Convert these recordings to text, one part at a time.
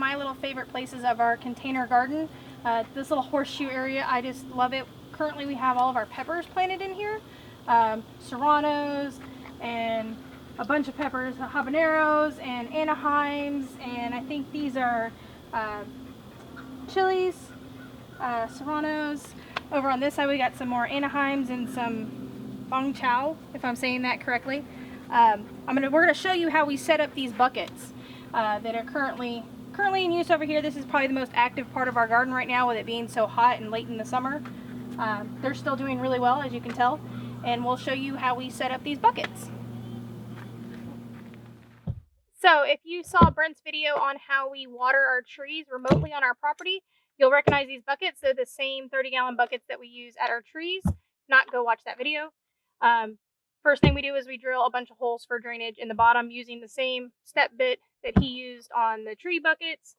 my little favorite places of our container garden. This little horseshoe area, I just love it. Currently we have all of our peppers planted in here. Serranos and a bunch of peppers, habaneros and Anaheims, and I think these are chilies, Serranos. Over on this side we got some more Anaheims and some Bong Chow, if I'm saying that correctly. We're gonna show you how we set up these buckets that are currently in use over here. This is probably the most active part of our garden right now, with it being so hot and late in the summer. They're still doing really well, as you can tell, and we'll show you how we set up these buckets. So if you saw Brent's video on how we water our trees remotely on our property, you'll recognize these buckets. They're the same 30-gallon buckets that we use at our trees. If not, go watch that video. First thing we do is we drill a bunch of holes for drainage in the bottom using the same step bit that he used on the tree buckets,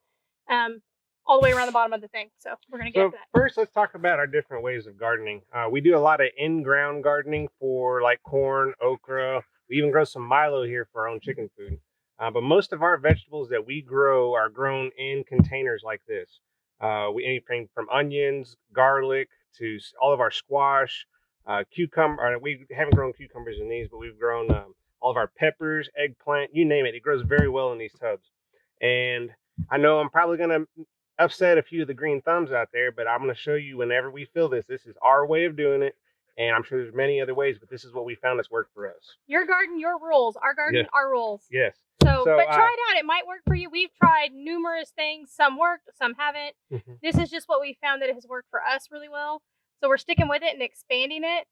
all the way around the bottom of the thing. So we're going to get to that. First, let's talk about our different ways of gardening. We do a lot of in-ground gardening for like corn, okra. We even grow some milo here for our own chicken food. But most of our vegetables that we grow are grown in containers like this. Anything from onions, garlic, to all of our squash, cucumber. We haven't grown cucumbers in these, but we've grown all of our peppers, eggplant, you name it. It grows very well in these tubs. And I know I'm probably going to upset a few of the green thumbs out there, but I'm going to show you whenever we fill this. This is our way of doing it. And I'm sure there's many other ways, but this is what we found that's worked for us. Your garden, your rules. Our garden, our rules. Yes. So but try it out. It might work for you. We've tried numerous things. Some worked, some haven't. This is just what we found that it has worked for us really well. So we're sticking with it and expanding it.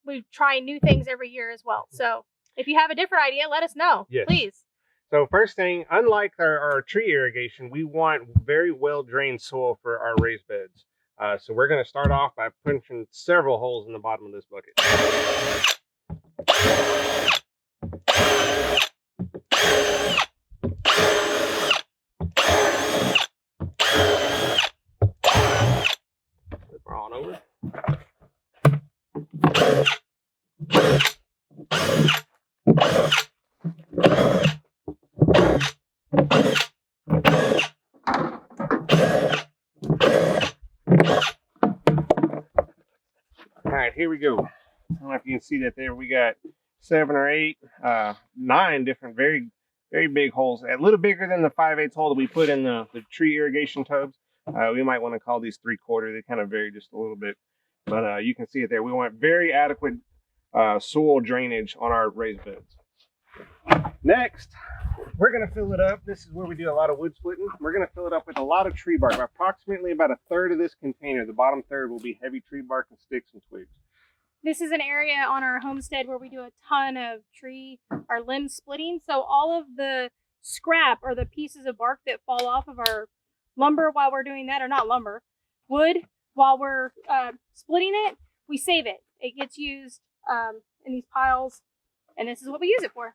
We try new things every year as well. So if you have a different idea, let us know, please. So first thing, unlike our tree irrigation, we want very well drained soil for our raised beds. So we're going to start off by punching several holes in the bottom of this bucket. Flip her on over. All right, here we go. I don't know if you can see that there. We got 7 or 8, 9 different very big holes. A little bigger than the 5/8 hole that we put in the tree irrigation tubs. We might want to call these 3/4. They kind of vary just a little bit. But you can see it there. We want very adequate soil drainage on our raised beds. Next, we're going to fill it up. This is where we do a lot of wood splitting. We're going to fill it up with a lot of tree bark. Approximately about 1/3 of this container, the bottom third, will be heavy tree bark and sticks and twigs. This is an area on our homestead where we do a ton of our limb splitting. So all of the scrap or the pieces of bark that fall off of our lumber while we're doing that, or not lumber, wood, while we're splitting it, we save it. It gets used in these piles, and this is what we use it for.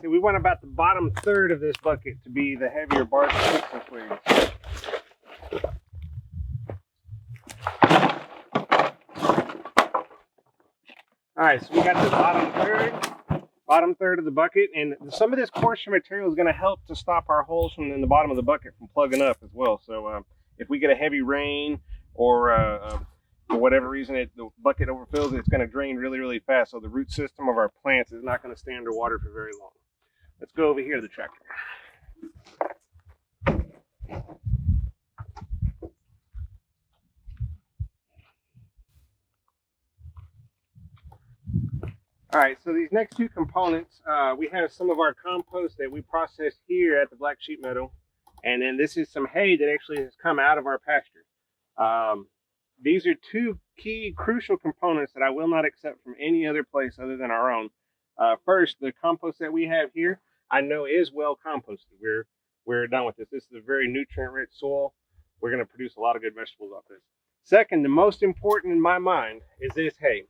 We want about the bottom third of this bucket to be the heavier bark, sticks, and twigs. All right, so we got the bottom third of the bucket, and some of this coarser material is going to help to stop our holes from in the bottom of the bucket from plugging up as well. So if we get a heavy rain or for whatever reason the bucket overfills, it's going to drain really, really fast. So the root system of our plants is not going to stay underwater for very long. Let's go over here to the tractor. All right, so these next two components, we have some of our compost that we process here at the Black Sheep Meadow. And then this is some hay that actually has come out of our pasture. These are two key crucial components that I will not accept from any other place other than our own. First, the compost that we have here, I know is well composted. We're done with this. This is a very nutrient-rich soil. We're going to produce a lot of good vegetables off this. Second, the most important in my mind is this hay.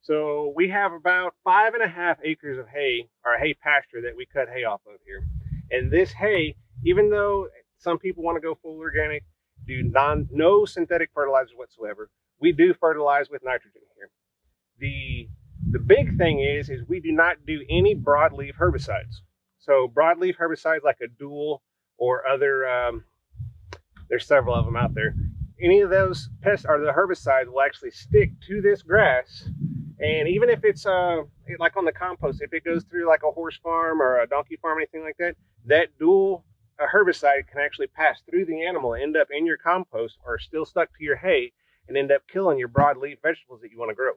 So we have about 5.5 acres of hay, or hay pasture, that we cut hay off of here. And this hay, even though some people want to go full organic, do no synthetic fertilizers whatsoever, we do fertilize with nitrogen here. The big thing is we do not do any broadleaf herbicides. So broadleaf herbicides like a dual or other, there's several of them out there. Any of those pests or the herbicides will actually stick to this grass. And even if it's like on the compost, if it goes through like a horse farm or a donkey farm, anything like that, that dual herbicide can actually pass through the animal, end up in your compost or still stuck to your hay, and end up killing your broadleaf vegetables that you want to grow.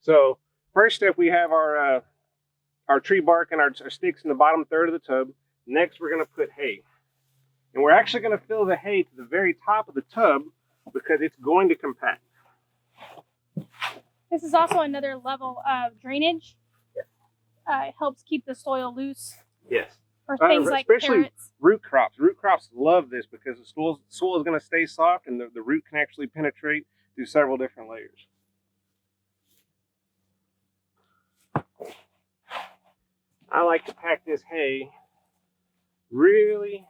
So first step, we have our tree bark and our sticks in the bottom third of the tub. Next, we're going to put hay. And we're actually going to fill the hay to the very top of the tub because it's going to compact. This is also another level of drainage. Yeah. It helps keep the soil loose. Yes. For things like especially carrots. root crops. Root crops love this because the soil is going to stay soft and the root can actually penetrate through several different layers. I like to pack this hay really,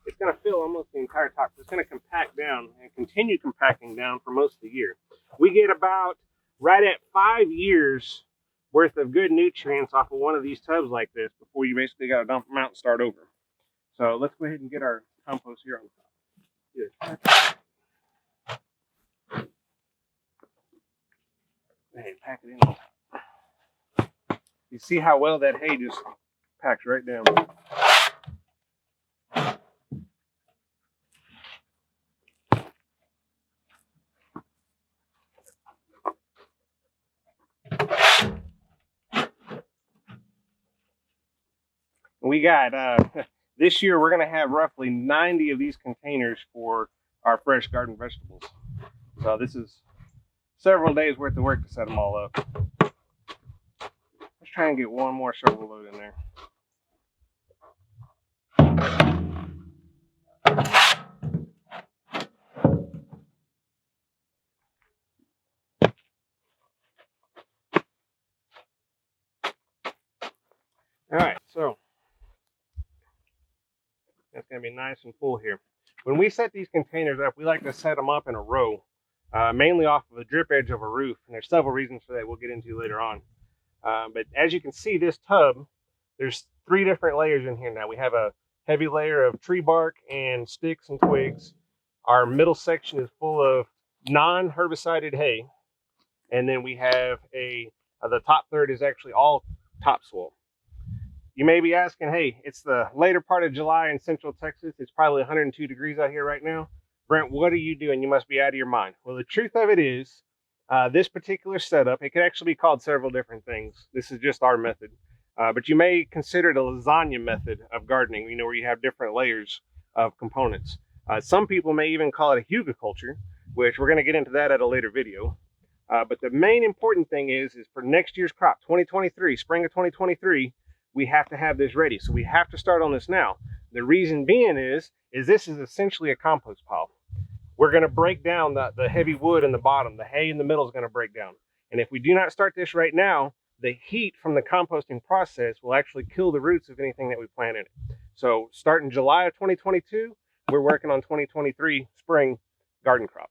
it's going to fill almost the entire top. It's going to compact down and continue compacting down for most of the year. We get about right at 5 years worth of good nutrients off of one of these tubs like this before you basically got to dump them out and start over. So let's go ahead and get our compost here on top. Go ahead, pack it in. You see how well that hay just packs right down. We got, this year we're going to have roughly 90 of these containers for our fresh garden vegetables. So this is several days worth of work to set them all up. Let's try and get one more shovel load in there. All right, so that's going to be nice and full here. When we set these containers up, we like to set them up in a row, mainly off of the drip edge of a roof. And there's several reasons for that we'll get into later on. But as you can see, this tub, there's 3 different layers in here now. We have a heavy layer of tree bark and sticks and twigs. Our middle section is full of non-herbicided hay. And then we have the top third is actually all topsoil. You may be asking, hey, it's the later part of July in Central Texas. It's probably 102 degrees out here right now. Brent, what are you doing? You must be out of your mind. Well, the truth of it is, this particular setup, it could actually be called several different things. This is just our method. But you may consider it a lasagna method of gardening, where you have different layers of components. Some people may even call it a hugelkultur, which we're going to get into that at a later video. But the main important thing is for next year's crop, 2023, spring of 2023, we have to have this ready. So we have to start on this now. The reason being is this is essentially a compost pile. We're going to break down the heavy wood in the bottom. The hay in the middle is going to break down. And if we do not start this right now, the heat from the composting process will actually kill the roots of anything that we plant in it. So starting July of 2022, we're working on 2023 spring garden crop.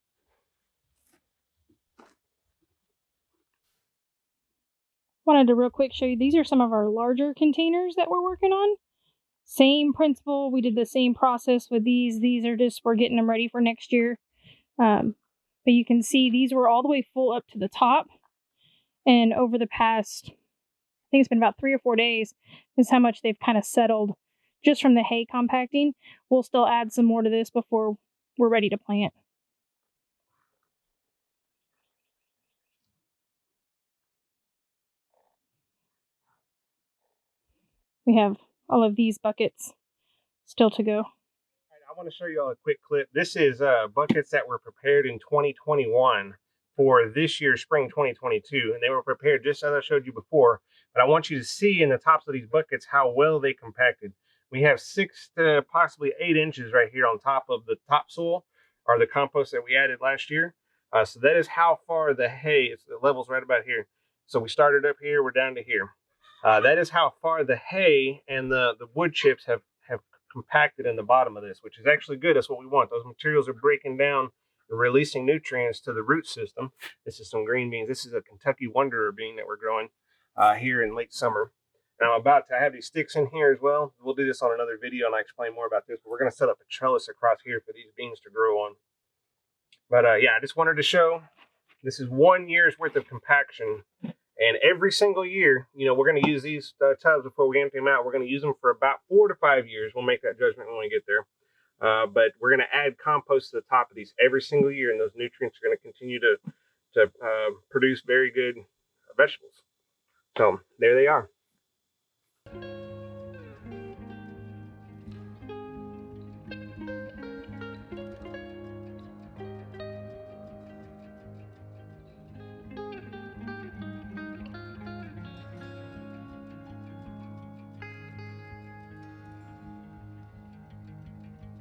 Wanted to real quick show you, these are some of our larger containers that we're working on. Same principle, we did the same process with these. These are just, we're getting them ready for next year. But you can see these were all the way full up to the top. And over the past, I think it's been about 3 or 4 days, is how much they've kind of settled just from the hay compacting. We'll still add some more to this before we're ready to plant. We have all of these buckets still to go. I want to show you all a quick clip. This is buckets that were prepared in 2021 for this year's spring 2022, and they were prepared just as I showed you before. But I want you to see in the tops of these buckets how well they compacted. We have 6 to possibly 8 inches right here on top of the topsoil, or the compost that we added last year. So that is how far the hay, the level's right about here. So we started up here, we're down to here. That is how far the hay and the wood chips have compacted in the bottom of this, which is actually good. That's what we want. Those materials are breaking down and releasing nutrients to the root system. This is some green beans. This is a Kentucky Wanderer bean that we're growing here in late summer. And I'm about to have these sticks in here as well. We'll do this on another video and I explain more about this, but we're going to set up a trellis across here for these beans to grow on. But yeah, I just wanted to show this is 1 year's worth of compaction. And every single year, you know, we're going to use these tubs before we empty them out. We're going to use them for about 4 to 5 years. We'll make that judgment when we get there. But we're going to add compost to the top of these every single year, and those nutrients are going to continue to produce very good vegetables. So there they are.